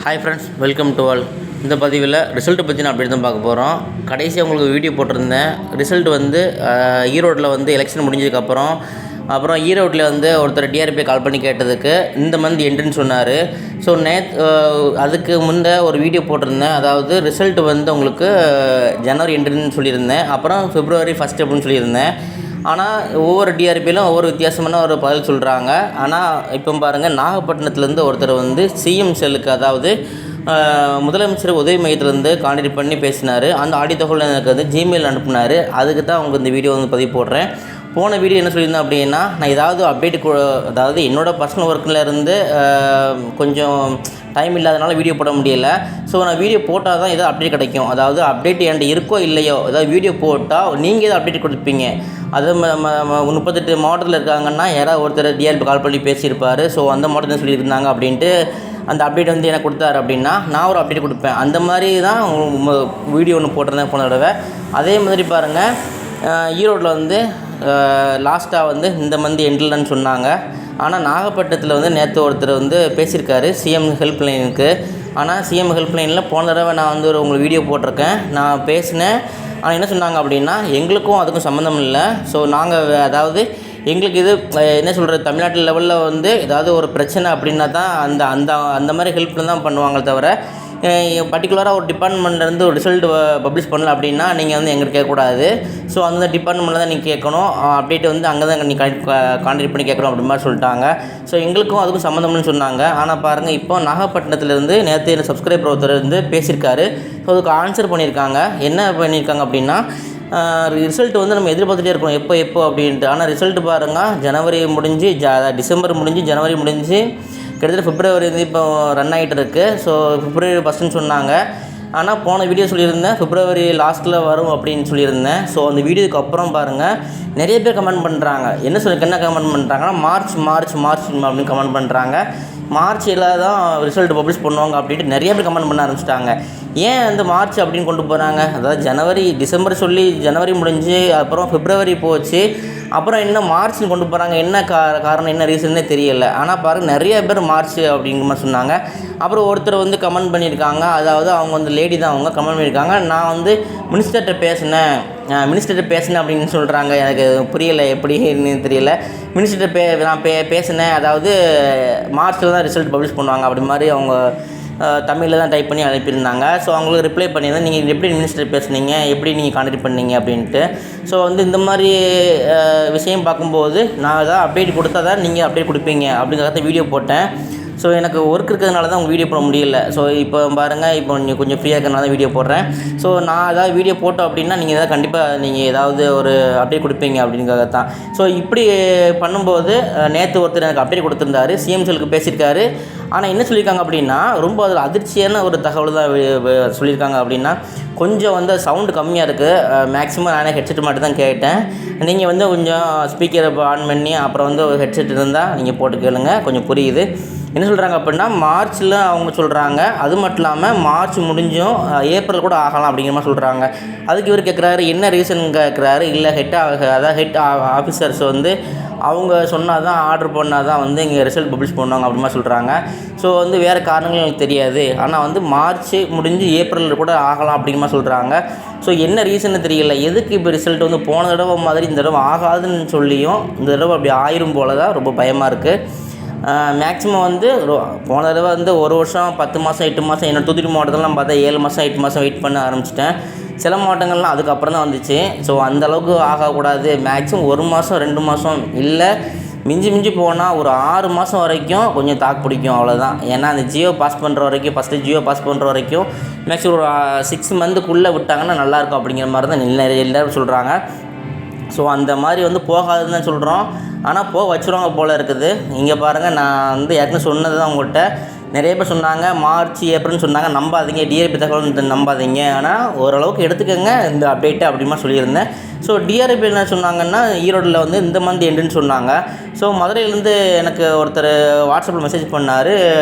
Hi friends, welcome to all. இந்த பதிவில் result பற்றி நான் அப்படி தான் பார்க்க போகிறோம். கடைசியாக உங்களுக்கு வீடியோ போட்டிருந்தேன். ரிசல்ட் வந்து ஈரோட்டில் வந்து எலெக்ஷன் முடிஞ்சதுக்கப்புறம் ஈரோட்டில் வந்து ஒருத்தர் டிஆர்பி கால் பண்ணி கேட்டதுக்கு இந்த மந்த் எண்டுன்னு சொன்னார். ஸோ அதுக்கு முன்னே ஒரு வீடியோ போட்டிருந்தேன். அதாவது ரிசல்ட் வந்து உங்களுக்கு ஜனவரி எண்டுன்னு சொல்லியிருந்தேன். அப்புறம் பிப்ரவரி ஃபஸ்ட் அப்படின்னு சொல்லியிருந்தேன். ஆனால் ஒவ்வொரு டிஆர்பியிலும் ஒவ்வொரு வித்தியாசமான ஒரு பதில் சொல்கிறாங்க. ஆனால் இப்போ பாருங்கள், நாகப்பட்டினத்துலேருந்து ஒருத்தர் வந்து சிஎம் செல்லுக்கு, அதாவது முதலமைச்சர் உதவி மையத்திலேருந்து கான்டாக்ட் பண்ணி பேசினார். அந்த ஆடியோ தகவல் எனக்கு வந்து ஜிமெயில் அனுப்புனார். அதுக்கு தான் அவங்க இந்த வீடியோ வந்து பதிவு போடுறேன். போன வீடியோ என்ன சொல்லியிருந்தேன் அப்படின்னா, நான் ஏதாவது அதாவது என்னோடய பர்சனல் ஒர்க்கில் இருந்து கொஞ்சம் டைம் இல்லாதனால வீடியோ போட முடியலை. ஸோ நான் வீடியோ போட்டால் தான் ஏதாவது அப்டேட் கிடைக்கும். அதாவது அப்டேட் என்கிட்ட இருக்கோ இல்லையோ, ஏதாவது வீடியோ போட்டால் நீங்கள் ஏதாவது அப்டேட் கொடுப்பீங்க. அது 38 மாவட்டத்தில் இருக்காங்கன்னா யாராவது ஒருத்தர் டிஆர்பி கால் பண்ணி பேசியிருப்பார். ஸோ அந்த மாவட்டத்தில் சொல்லியிருந்தாங்க அப்படின்ட்டு அந்த அப்டேட் வந்து எனக்கு கொடுத்தாரு அப்படின்னா நான் ஒரு அப்டேட் கொடுப்பேன். அந்த மாதிரி தான் வீடியோ ஒன்று போட்டிருந்தேன் போன தடவை. அதே மாதிரி பாருங்கள், ஈரோட்டில் வந்து லாஸ்ட்டாக வந்து இந்த மந்த் எண்டில்னு சொன்னாங்க. ஆனால் நாகப்பட்டினத்தில் வந்து நேற்று ஒருத்தர் வந்து பேசியிருக்காரு சிஎம் ஹெல்ப்லைனுக்கு. ஆனால் சிஎம் ஹெல்ப்லைனில் போன தடவை நான் வந்து உங்களுக்கு வீடியோ போட்டிருக்கேன், நான் பேசினேன். ஆனால் என்ன சொன்னாங்க அப்படின்னா, எங்களுக்கும் அதுக்கும் சம்மந்தம் இல்லை. ஸோ நாங்கள் அதாவது எங்களுக்கு இது என்ன சொல்கிறது, தமிழ்நாட்டு லெவலில் வந்து ஏதாவது ஒரு பிரச்சனை அப்படின்னா தான் அந்த அந்த அந்த மாதிரி ஹெல்ப்பில் தான் பண்ணுவாங்களே தவிர, பர்டிகுலராக ஒரு டிபார்ட்மெண்ட்லேருந்து ஒரு ரிசல்ட் பப்ளிஷ் பண்ணல அப்படின்னா நீங்கள் வந்து எங்களுக்கு கேட்கக்கூடாது. ஸோ அந்த டிபார்ட்மெண்ட்டில் தான் நீங்கள் கேட்கணும். அப்டேட் வந்து அங்கே தான் நீங்கள் கான்டாக்ட் பண்ணி கேட்கணும் அப்படி மாதிரி சொல்லிட்டாங்க. ஸோ எங்களுக்கும் அதுக்கும் சம்மந்தம்னு சொன்னாங்க. ஆனால் பாருங்கள், இப்போ நாகப்பட்டினத்துலேருந்து நேற்று என்ன சப்ஸ்கிரைபர் ஒருத்தர் வந்து பேசியிருக்காரு. ஸோ அதுக்கு ஆன்சர் பண்ணியிருக்காங்க. என்ன பண்ணியிருக்காங்க அப்படின்னா, ரிசல்ட் வந்து நம்ம எதிர்பார்த்துட்டே இருக்கணும் எப்போ அப்படின்ட்டு. ஆனால் ரிசல்ட்டு பாருங்கள், ஜனவரி முடிஞ்சு டிசம்பர் முடிஞ்சு ஜனவரி முடிஞ்சு கிட்டத்தட்ட பிப்ரவரி வந்து இப்போ ரன் ஆகிட்டு இருக்குது. ஸோ பிப்ரவரி ஃபஸ்ட்டுன்னு சொன்னாங்க. ஆனால் போன வீடியோ சொல்லியிருந்தேன் பிப்ரவரி லாஸ்ட்டில் வரும் அப்படின்னு சொல்லியிருந்தேன். ஸோ அந்த வீடியோக்கு அப்புறம் பாருங்கள், நிறைய பேர் கமெண்ட் பண்ணுறாங்க. என்ன கமெண்ட் பண்ணுறாங்கன்னா, மார்ச் அப்படின்னு கமெண்ட் பண்ணுறாங்க. மார்ச்சில் தான் ரிசல்ட் பப்ளிஷ் பண்ணுவாங்க அப்படின்ட்டு நிறைய பேர் கமெண்ட் பண்ண ஆரம்பிச்சிட்டாங்க. ஏன் அந்த மார்ச் அப்படின்னு கொண்டு போகிறாங்க? அதாவது டிசம்பர் சொல்லி ஜனவரி முடிஞ்சு அப்புறம் பிப்ரவரி போச்சு, அப்புறம் என்ன மார்ச்னு கொண்டு போகிறாங்க? என்ன காரணம், என்ன ரீசன்னே தெரியலை. ஆனால் பாருங்கள், நிறைய பேர் மார்ச் அப்படிங்கிற மாதிரி சொன்னாங்க. அப்புறம் ஒருத்தர் வந்து கமெண்ட் பண்ணியிருக்காங்க. அதாவது அவங்க வந்து லேடி தான், அவங்க கமெண்ட் பண்ணியிருக்காங்க, நான் வந்து மினிஸ்டர்கிட்ட பேசினேன் அப்படின்னு சொல்கிறாங்க. எனக்கு புரியலை, எப்படின்னு தெரியல. மினிஸ்டர்கிட்ட நான் பேசினேன், அதாவது மார்ச்சில் தான் ரிசல்ட் பப்ளிஷ் பண்ணுவாங்க அப்படி மாதிரி அவங்க தமிழில் தான் டைப் பண்ணி அனுப்பியிருந்தாங்க. ஸோ அவங்களுக்கு ரிப்ளை பண்ணியிருந்தேன், நீங்கள் எப்படி மினிஸ்டர் பேசுனீங்க, எப்படி நீங்கள் கான்டாக்ட் பண்ணீங்க அப்படின்ட்டு. ஸோ வந்து இந்த மாதிரி விஷயம் பார்க்கும்போது நான் ஏதாவது அப்டேட் கொடுத்தா தான் நீங்கள் அப்டேட் கொடுப்பீங்க அப்படிங்கிறத வீடியோ போட்டேன். ஸோ எனக்கு ஒர்க் இருக்கிறதுனால தான் உங்கள் வீடியோ போட முடியல. ஸோ இப்போ பாருங்கள், இப்போ நீங்கள் கொஞ்சம் ஃப்ரீயாக இருக்கிறனால தான் வீடியோ போடுறேன். ஸோ நான் ஏதாவது வீடியோ போட்டோம் அப்படின்னா நீங்கள் ஏதாவது கண்டிப்பாக நீங்கள் ஏதாவது ஒரு அப்டேட் கொடுப்பீங்க அப்படிங்கிறத தான். ஸோ இப்படி பண்ணும்போது நேற்று ஒருத்தர் எனக்கு அப்டேட் கொடுத்துருந்தாரு, சிஎம் செல்லுக்கு பேசியிருக்காரு. ஆனால் என்ன சொல்லியிருக்காங்க அப்படின்னா, ரொம்ப அதில் அதிர்ச்சியான ஒரு தகவல் தான் சொல்லியிருக்காங்க. அப்படின்னா கொஞ்சம் வந்து சவுண்டு கம்மியாக இருக்குது. மேக்ஸிமம் நானே ஹெட்செட் மட்டும் தான் கேட்டேன். நீங்கள் வந்து கொஞ்சம் ஸ்பீக்கரை ஆன் பண்ணி அப்புறம் வந்து ஒரு ஹெட்செட் இருந்தால் நீங்கள் போட்டு கேளுங்க, கொஞ்சம் புரியுது. என்ன சொல்கிறாங்க அப்படின்னா, மார்ச்சில் அவங்க சொல்கிறாங்க. அது மட்டும் இல்லாமல் மார்ச் முடிஞ்சும் ஏப்ரல் கூட ஆகலாம் அப்படிங்கிற மாதிரி சொல்கிறாங்க. அதுக்கு இவர் கேட்குறாரு, என்ன ரீசன் கேட்குறாரு. இல்லை ஹெட் ஆஃபீஸர்ஸ் வந்து அவங்க சொன்னால் தான், ஆர்டர் பண்ணால் தான் வந்து இங்கே ரிசல்ட் பப்ளிஷ் பண்ணுவாங்க அப்படி மாதிரி சொல்கிறாங்க. ஸோ வந்து வேறு காரணங்கள் எனக்கு தெரியாது. ஆனால் வந்து மார்ச் முடிஞ்சு ஏப்ரலில் கூட ஆகலாம் அப்படிங்கிற மாதிரி சொல்கிறாங்க. ஸோ என்ன ரீசன்னு தெரியல. எதுக்கு இப்போ ரிசல்ட் வந்து போன தடவை மாதிரி இந்த தடவை ஆகாதுன்னு சொல்லியும் இந்த தடவை அப்படி ஆயிரும் போல தான் ரொம்ப பயமாக இருக்குது. மேக்ஸிமம் வந்து போன தடவை வந்து 1 வருஷம் 10 மாதம் 8 மாதம், என்னோடய தூத்துக்குடி மாவட்டத்திலாம் பார்த்தா 7 மாதம் 8 மாதம் வெயிட் பண்ண ஆரம்பிச்சிட்டேன். சில மாவட்டங்கள்லாம் அதுக்கப்புறம் தான் வந்துச்சு. ஸோ அந்தளவுக்கு ஆகக்கூடாது. மேக்ஸிமம் 1 மாதம் 2 மாதம் இல்லை, மிஞ்சி போனால் ஒரு 6 மாதம் வரைக்கும் கொஞ்சம் தாக்கு பிடிக்கும், அவ்வளோதான். ஏன்னா அந்த ஜியோ பாஸ் பண்ணுற வரைக்கும், ஃபஸ்ட்டு ஜியோ பாஸ் பண்ணுற வரைக்கும் மேக்ஸிமம் ஒரு 6 மந்த்துக்குள்ளே விட்டாங்கன்னா நல்லாயிருக்கும் அப்படிங்கிற மாதிரி தான் எல்லாரும் சொல்கிறாங்க. ஸோ அந்த மாதிரி வந்து போகாதுன்னு தான் சொல்கிறோம். ஆனால் போக வச்சுருவாங்க போல் இருக்குது. இங்கே பாருங்கள், நான் வந்து ஏற்கனவே சொன்னது தான் உங்கள்கிட்ட. நிறைய பேர் சொன்னாங்க மார்ச் ஏப்ரல்னு சொன்னாங்க. நம்பாதீங்க, டிஆர்பி தகவல் நம்பாதீங்க. ஆனால் ஓரளவுக்கு எடுத்துக்கோங்க இந்த அப்டேட்டு அப்படிமா சொல்லியிருந்தேன். ஸோ டிஆர்பி என்ன சொன்னாங்கன்னா, ஈரோட்டில் வந்து இந்த மந்த் எண்டுன்னு சொன்னாங்க. ஸோ மதுரையிலேருந்து எனக்கு ஒருத்தர் வாட்ஸ்அப்பில் மெசேஜ் பண்ணார்,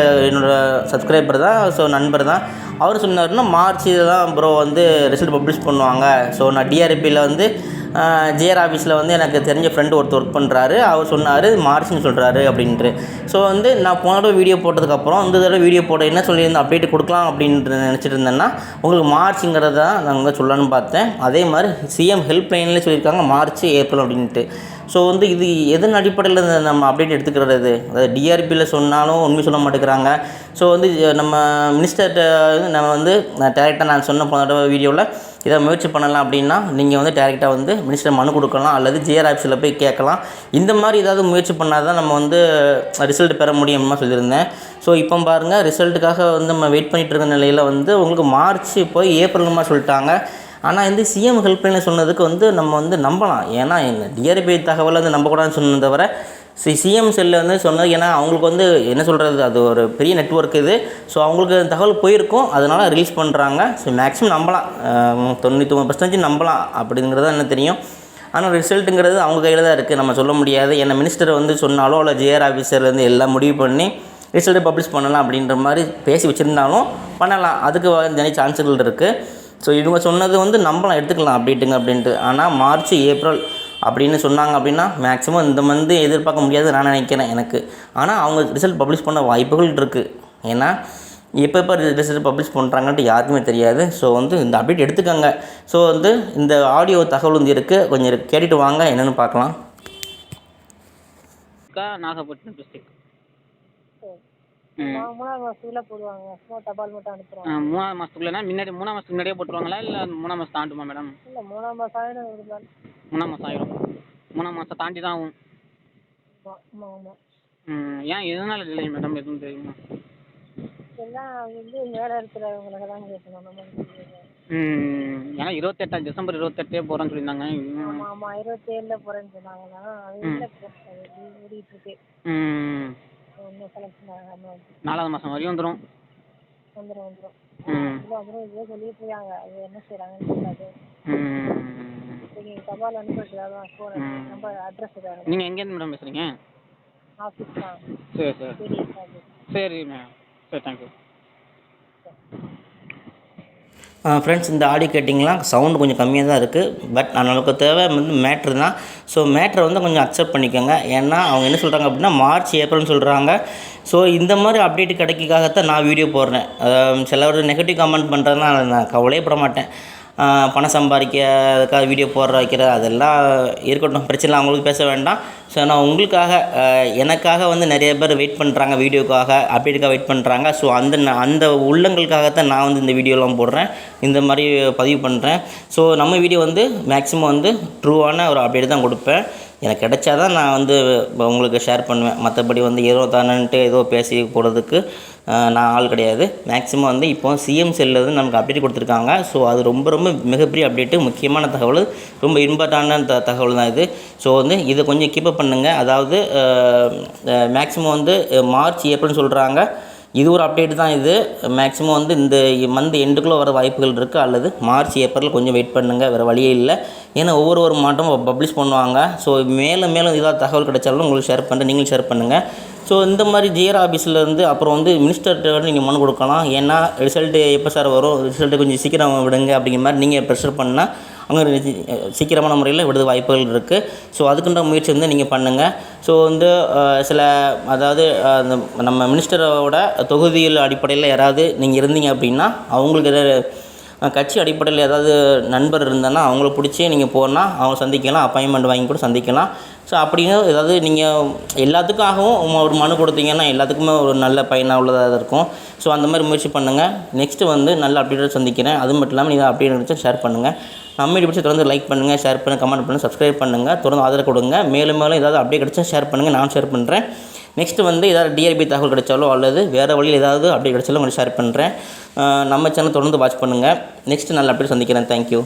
என்னோடய சப்ஸ்கிரைபர் தான், ஸோ நண்பர் தான். அவர் சொன்னார்னா மார்ச் தான் ப்ரோ வந்து ரிசல்ட் பப்ளிஷ் பண்ணுவாங்க. ஸோ நான் டிஆர்பியில் வந்து ஜிஆர் ஆஃபீஸில் வந்து எனக்கு தெரிஞ்ச ஃப்ரெண்டு ஒருத்தர் ஒர்க் பண்ணுறாரு. அவர் சொன்னார் மார்ச்னு சொல்கிறாரு அப்படின்ட்டு. ஸோ வந்து நான் போன தடவை வீடியோ போட்டதுக்கப்புறம் இந்த தடவை வீடியோ போட என்ன சொல்லியிருந்தேன் அப்டேட் கொடுக்கலாம் அப்படின்ட்டு நினச்சிட்டு இருந்தேன்னா உங்களுக்கு மார்ச்சுங்கிறத தான் நான் வந்து சொல்லலான்னு பார்த்தேன். அதே மாதிரி சிஎம் ஹெல்ப்லைன்லேயே சொல்லியிருக்காங்க மார்ச் ஏப்ரல் அப்படின்ட்டு. ஸோ வந்து இது எதன் அடிப்படையில் நம்ம அப்டேட் எடுத்துக்கிறது? அதாவது டிஆர்பியில் சொன்னாலும் உண்மை சொல்ல மாட்டேங்கிறாங்க. ஸோ வந்து நம்ம மினிஸ்டர்கிட்ட நம்ம வந்து டேரெக்டாக நான் சொன்ன போன தடவை வீடியோவில் இதை முயற்சி பண்ணலாம் அப்படின்னா நீங்கள் வந்து டேரெக்டாக வந்து மினிஸ்டர் மனு கொடுக்கலாம் அல்லது ஜிஆர் ஆஃபீஸில் போய் கேட்கலாம். இந்த மாதிரி ஏதாவது முயற்சி பண்ணால் தான் நம்ம வந்து ரிசல்ட் பெற முடியுமா சொல்லியிருந்தேன். ஸோ இப்போ பாருங்கள் ரிசல்ட்டுக்காக வந்து நம்ம வெயிட் பண்ணிகிட்டு இருக்க நிலையில் வந்து உங்களுக்கு மார்ச் போய் ஏப்ரலுமா சொல்லிட்டாங்க. ஆனால் வந்து சிஎம் ஹெல்ப்லைனில் சொன்னதுக்கு வந்து நம்ம வந்து நம்பலாம். ஏன்னா டிஆர்பி தகவலை வந்து நம்பக்கூடாதுன்னு சொன்னதை தவிர சிஎம் செல்லில் வந்து சொன்னது. ஏன்னா அவங்களுக்கு வந்து என்ன சொல்கிறது, அது ஒரு பெரிய நெட்வொர்க் இது. ஸோ அவங்களுக்கு தகவல் போயிருக்கும், அதனால் ரிலீஸ் பண்ணுறாங்க. ஸோ மேக்ஸிமம் நம்பலாம், 99% நம்பலாம் அப்படிங்கிறது என்ன தெரியும். ஆனால் ரிசல்ட்டுங்கிறது அவங்க கையில் தான் இருக்குது, நம்ம சொல்ல முடியாது. ஏன்னா மினிஸ்டர் வந்து சொன்னாலோ இல்லை ஜிஆர் ஆஃபீஸர்லேருந்து எல்லாம் முடிவு பண்ணி ரிசல்ட்டு பப்ளிஷ் பண்ணலாம் அப்படின்ற மாதிரி பேசி வச்சுருந்தாலும் பண்ணலாம். அதுக்கு நிறைய சான்ஸுகள் இருக்குது. ஸோ இவங்க சொன்னது வந்து நம்பலாம், எடுத்துக்கலாம் அப்டேட்டுங்க அப்படின்ட்டு. ஆனால் மார்ச் ஏப்ரல் அப்படின்னு சொன்னாங்க அப்படின்னா மேக்ஸிமம் இந்த மந்த் எதிர்பார்க்க முடியாது நான் நினைக்கிறேன் எனக்கு. ஆனால் அவங்க ரிசல்ட் பப்ளிஷ் பண்ண வாய்ப்புகள் இருக்குது. ஏன்னா எப்போ ரிசல்ட் பப்ளிஷ் பண்ணுறாங்கன்ட்டு யாருக்குமே தெரியாது. ஸோ வந்து இந்த அப்டேட் எடுத்துக்கோங்க. ஸோ வந்து இந்த ஆடியோ தகவல் வந்து இருக்குது, கொஞ்சம் கேட்டுட்டு வாங்க என்னென்னு பார்க்கலாம். நாகப்பட்டினம் டிஸ்ட்ரிக்ட். மூணாவது மாசத்துக்குள்ள போடுவாங்க. தபால் மட்டும் அனுப்புறாங்க. மூணாவது மாசத்துக்குள்ளனா முன்னாடி 3 மாசத்துக்கு முன்னாடியே போட்டுருவாங்களா இல்லை 3 மாசம் தாண்டுமா மேடம்? இல்லை 3 மாதம் ஆயிடும். 3 மாசம் ஆயிரும். 3 மாசம் தாண்டி தான் ஆகும். ஆமாம். ஏன் எதனால டிலே மேடம், எதுவும் தெரியுமா? எல்லாம் வந்து வேலை இருக்கிறவங்களுக்கு தான் கேட்கணும். நம்ம ஏன்னா 28 டிசம்பர் 28 போகிறேன்னு சொல்லியிருந்தாங்க. ஆமாம் 27ல போகிறேன்னு சொன்னாங்கன்னா அது இல்லை, ஓடிட்டு இருக்கு. ஒன்றும் செலக்ஷன் ஆகாமல் 4வது மாதம் வரையும் வந்துடும். இதே சொல்லிட்டு இருக்காங்க. அது என்ன செய்கிறாங்கன்னு தெரியாது. நீங்கள் தபால் அனுப்பிட்டு நம்ம அட்ரஸ் தாங்க. நீங்கள் எங்கேருந்து மேடம் பேசுகிறீங்க? ஆஃபீஸ் தான். சரி சரி மேடம். சரி தேங்க்யூ. ஃப்ரெண்ட்ஸ், இந்த ஆடியோ கேட்டிங்களா, சவுண்டு கொஞ்சம் கம்மியாக தான் இருக்குது. பட் நமக்கு தேவை வந்து மேட்ரு தான். ஸோ மேட்ரை வந்து கொஞ்சம் அக்செப்ட் பண்ணிக்கோங்க. ஏன்னா அவங்க என்ன சொல்கிறாங்க அப்படின்னா மார்ச் ஏப்ரல்னு சொல்கிறாங்க. ஸோ இந்த மாதிரி அப்டேட் கிடைக்காகத்தான் நான் வீடியோ போடுறேன். சிலர் நெகட்டிவ் கமெண்ட் பண்ணுறதுனா நான் கவலையே பட மாட்டேன். பணம் சம்பாதிக்கிறதுக்காக வீடியோ போடுற வைக்கிற அதெல்லாம் இருக்கட்டும், பிரச்சனை அவங்களுக்கு பேச வேண்டாம். ஸோ நான் உங்களுக்காக எனக்காக வந்து நிறைய பேர் வெயிட் பண்ணுறாங்க, வீடியோக்காக அப்டேட்டுக்காக வெயிட் பண்ணுறாங்க. ஸோ அந்த உள்ளங்களுக்காகத்தான் நான் வந்து இந்த வீடியோலாம் போடுறேன், இந்த மாதிரி பதிவு பண்ணுறேன். ஸோ நம்ம வீடியோ வந்து மேக்ஸிமம் வந்து ட்ரூவான ஒரு அப்டேட் தான் கொடுப்பேன். எனக்கு கிடைச்சா தான் நான் வந்து உங்களுக்கு ஷேர் பண்ணுவேன். மற்றபடி வந்து ஏதோ தானன்ட்டு ஏதோ பேசி போடுறதுக்கு நான் ஆள் கிடையாது. மேக்ஸிமம் வந்து இப்போ சிஎம் செல்லில் நமக்கு அப்டேட் கொடுத்துருக்காங்க. ஸோ அது ரொம்ப மிகப்பெரிய அப்டேட்டு, முக்கியமான தகவல், ரொம்ப இம்பார்ட்டண்டான தகவல் தான் இது. ஸோ வந்து இதை கொஞ்சம் கீப்பப் பண்ணுங்கள். அதாவது மேக்ஸிமம் வந்து மார்ச் ஏப்ரல்னு சொல்கிறாங்க. இது ஒரு அப்டேட் தான். இது மேக்ஸிமம் வந்து இந்த மந்த் எண்டுக்குள்ளே வர வாய்ப்புகள் இருக்குது. அல்லது மார்ச் ஏப்ரல் கொஞ்சம் வெயிட் பண்ணுங்கள், வேறு வழியே இல்லை. ஏன்னா ஒவ்வொரு மாதமும் பப்ளிஷ் பண்ணுவாங்க. ஸோ மேலும் ஏதாவது தகவல் கிடைச்சாலும் உங்களுக்கு ஷேர் பண்ணுறேன், நீங்களும் ஷேர் பண்ணுங்கள். ஸோ இந்த மாதிரி ஜிஆர் ஆஃபீஸ்லேருந்து அப்புறம் வந்து மினிஸ்டர்கிட்ட வந்து நீங்கள் மனு கொடுக்கலாம். ஏன்னா ரிசல்ட்டு எப்போ சார் வரும், ரிசல்ட்டு கொஞ்சம் சீக்கிரம் விடுங்க அப்படிங்கிற மாதிரி நீங்கள் ப்ரெஷர் பண்ணால் அவங்க சீக்கிரமான முறையில் விடுத வாய்ப்புகள் இருக்குது. ஸோ அதுக்குன்ற முயற்சி வந்து நீங்கள் பண்ணுங்கள். ஸோ வந்து சில அதாவது நம்ம மினிஸ்டரோட தொகுதியில் அடிப்படையில் யாராவது நீங்கள் இருந்தீங்க அப்படின்னா அவங்களுக்கு கட்சி அடிப்படையில் ஏதாவது நண்பர் இருந்தேன்னா அவங்கள பிடிச்சி நீங்கள் போனால் அவங்க சந்திக்கலாம், அப்பாயின்மெண்ட் வாங்கி கூட சந்திக்கலாம். ஸோ அப்படின்னு ஏதாவது நீங்கள் எல்லாத்துக்காகவும் ஒரு மனு கொடுத்தீங்கன்னா எல்லாத்துக்குமே ஒரு நல்ல பயனாக உள்ளதாக இருக்கும். ஸோ அந்த மாதிரி முயற்சி பண்ணுங்கள். நெக்ஸ்ட்டு வந்து நல்ல அப்டேட்டை சந்திக்கிறேன். அது மட்டும் இல்லாமல் நீங்கள் அப்டேட் இருந்துச்சு ஷேர் பண்ணுங்கள். நம்ம வீடியோ பிடிச்சி தொடர்ந்து லைக் பண்ணுங்கள், ஷேர் பண்ணுங்கள், கமெண்ட் பண்ணுங்கள், சப்ஸ்கிரைப் பண்ணுங்கள், தொடர்ந்து ஆதரவு கொடுங்க. மேலும் ஏதாவது அப்டேட் கிடச்சா ஷேர் பண்ணுங்கள், நான் ஷேர் பண்ணுறேன். நெக்ஸ்ட்டு வந்து ஏதாவது டிஆர்பி தகவல் கிடைச்சாலோ அல்லது வேறு வழியில் ஏதாவது அப்டேட் கிடைச்சாலும் உங்களுக்கு ஷேர் பண்ணுறேன். நம்ம சேனல் தொடர்ந்து வாட்ச் பண்ணுங்கள். நெக்ஸ்ட்டு நல்ல அப்டேட் சந்திக்கிறேன். தேங்க்யூ.